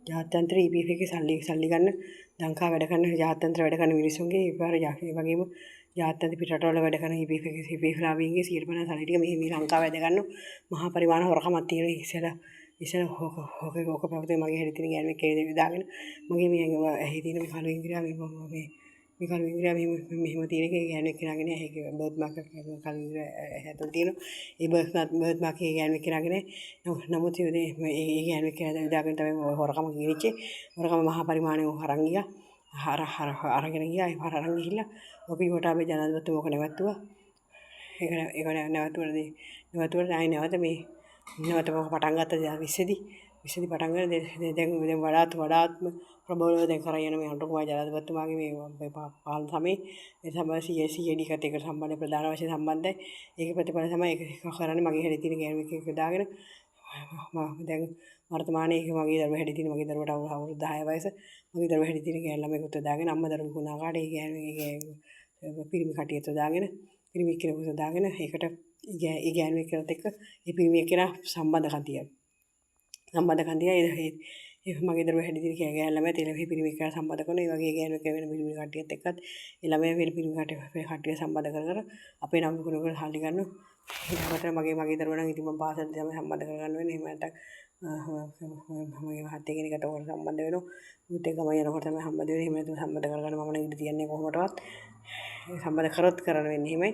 ජාත්‍යන්තර EPF එකේ සල්ලි ගන්න ලංකාව වැඩ කරන ජාත්‍යන්තර වැඩ කරන මිනිස්සුන්ගේ ඒ වගේම ජාත්‍යන්තර පිටරටවල වැඩ කරන EPF ලාභීන්ගේ 150% සල්ලි ටික මේ ලංකාව වැඩ ගන්න මහා පරිමාණ හොරකමක් තියෙන ඉස්සෙල්ලා ඕක පැවතේ මගේ හැරි තියෙන ගෑනුවෙක් කේ දාගෙන මගේ මේ ඇහි තියෙන මේ කළු ඉංග්‍රියා මේ කළු ඉංග්‍රියා මෙහෙම තියෙන එක ගෑනුවෙක් කෙනාගෙන ඇහි බර්ත් මාක් කළු ඉංග්‍රියා හැතොල් තියෙන ඒ බර්ත් මාක් එක ගෑනුවෙක් කෙනාගෙන නමුත් ඒ ගෑනුවෙක් කෙනා දාගෙන තමයි හොරකම ගිනිච්චේ හොරකම මහා පරිමාණය අරන් ගියා අරගෙන ගියා ඒ පාර අරන් ගිහිල්ලා ඔපි කොටාවේ ජනාධිපතිතුමා ඕක නැවතුවා ඒක නැවතුවල ආයි නැවත පටන් ගත්ත 20 පටන් ගන්න දැන් වඩාත්ම ප්‍රබලව දැන් කරගෙන යන මේ අනුර කුමාර ජනාධිපතිතුමාගේ මේ පාලන සමයේ ඒ තමයි CID කට එකට සම්බන්ධ ප්‍රධාන වශයෙන් සම්බන්ධයි ඒක ප්‍රතිඵල තමයි ඒක කරන්නේ මගේ හැඩේ තියෙන ගෑනුවෙක් එක දාගෙන දැන් වර්තමානයේ මගේ දරුවා හැඩේ තියෙන මගේ දරුවට අවුරුදු 10 වයස මගේ දරුවා හැඩේ තියෙන ගෑනු ළමයෙකුට දාගෙන අම්මා දරුවෝ වුණා කාට ඒ ගෑනුවේ පිරිමි කටියට දාගෙන පිරිමි කෙනෙකුට දාගෙන ඒකට ඒ ගෑනුවෙක් කෙනත් එක්ක ඒ පිරිමි කෙනා සම්බන්ධකම් තියනවා ඒ මගේ දරුවා හැඩේ තියෙන ගෑනු ළමයා තේලෙ පිරිමි කෙනා සම්බන්ධ කරන ඒ වගේ ගෑනුවෙක් වෙන පිරිමි කටියත් එක්කත් ඒ ළමයා වෙන පිරිමි කටිය සම්බන්ධ කර අපේ නම් කුණුකට හල්ලි ගන්නවා ඊට මගේ දරුවා නම් ඉතින් මම පාසල් තමයි සම්බන්ධ කරගන්න වෙන්නේ එහෙම නැත්නම් මගේ මහත්තයා කෙනෙක්ට ඕක සම්බන්ධ වෙනවා උත් ඒ ගම යනකොට තමයි සම්බන්ධ වෙන්නේ එහෙම නැත්නම් සම්බන්ධ කරගන්න මම නම් ඉඳ තියන්නේ කොහොමදවත් සම්බන්ධ කරොත් කරන්න වෙන්නේ එහෙමයි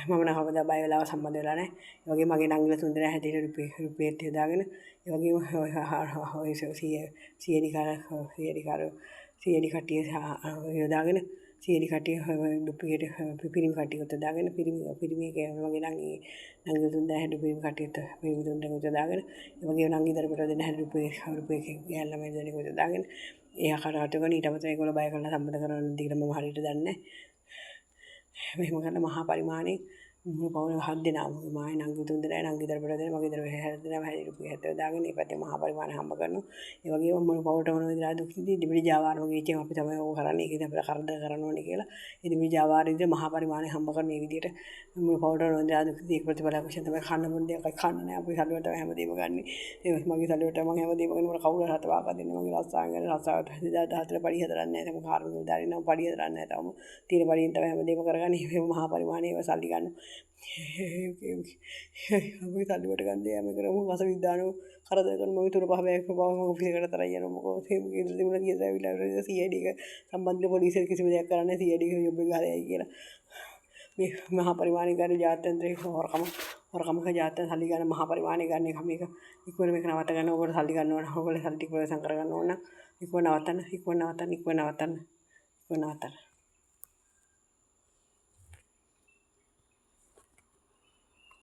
මම නම් කවදා බය වෙලාව සම්බන්ධ වෙලා නැහැ ඒ වගේ මගේ නංගිලා තුන්දෙනා හැටියට රුපියල් දාගෙන ඒ වගේම ඔය CID කට්ටිය යොදාගෙන CID කට්ටිය ඩුප්ලිකේට් පිරිමි කට්ටියට දාගෙන පිරිමි වගේ නංගිලා තුන්දෙනා හැටියට පිරිමි කට්ටියට පිරිමි තුන්දෙනාට දාගෙන ඒ වගේම නංගි දරුවට දෙන්න හැටියට රුපියල් ගෑන් ළමයි දෙන්නෙකුට දාගෙන ඒ ආකාරයට කරන ඊට පස්සේ ඒගොල්ලෝ බය කරලා සම්බන්ධ කරන දිගට මම හරියට දන්නේ නැහැ මෙහෙම කරලා මහා පරිමාණේ මුළු පවුල 7 දෙනා මායි නංගි තුන්දෙනා නංගි දරුවට දෙන්න මගේ දරුවා 60 දෙනා හැටි රුපියල් 70 දාගෙන ඒ පැත්තේ මහා පරිමාණේ හම්බ කරනවා ඒ වගේම මුළු පවුලට මොන විදිහට දුක් විඳි දිවිලි ජාවාර වගේ ඉතින් අපි තමයි ඕක කරන්නේ ඒක ඉතින් අපිට කරදර කරන්න ඕනේ කියලා ඒ දිවිලි ජාවාර විදිහට මහා පරිමාණේ හම්බ කරන මේ විදිහට මුළු පවුලට මොන විදිහට දුක් විඳි ඒක ප්‍රතිඵලයක් වශයෙන් තමයි කන්න බොන්න දෙයක් කන්න නෑ අපි සල්ලිවට හැමදේම ගන්න ඒ මගේ සල්ලිවට මම හැමදේම ගන්න මට කවුරු හරි හතවාක දෙන්න මගේ රස්සාව ගැන රස්සාවට 2014 පඩි හදරන්නේ නැහැ තම කාර්මික දාරින් නම් පඩි හදරන්නේ නැහැ තවම තියෙන පඩියෙන් තමයි හැමදේම කරගන්නේ මේ මහා පරිමාණයේ සල්ලි ගන්න අපි සල්ලිවට ගන්න දෙයක් මේ කරමු වස විද්‍යානෝ කරදර කරන මම තුර පහ බෑග් බව ඔෆිස් එකට තරයි යනවා මොකද මේ කේන්ද්‍ර තිබුණා කියලා ඇවිල්ලා CID එක සම්බන්ධ පොලිසිය කිසිම දෙයක් කරන්නේ CID එක යොබ් එක ගහලා යයි කියලා මේ මහා පරිමාණයේ ගන්න ජාත්‍යන්තරික හොරකමක ජාත්‍යන්තර සල්ලි ගන්න මහා පරිමාණයේ ගන්න එක මේක ඉක්මන මේක නවත්ත ගන්න ඕගොල්ලෝ සල්ලි ගන්න ඕන ඕගොල්ලෝ සල්ලි ටික ප්‍රවේශම් කර ගන්න ඕන ඉක්මන නවත්තන්න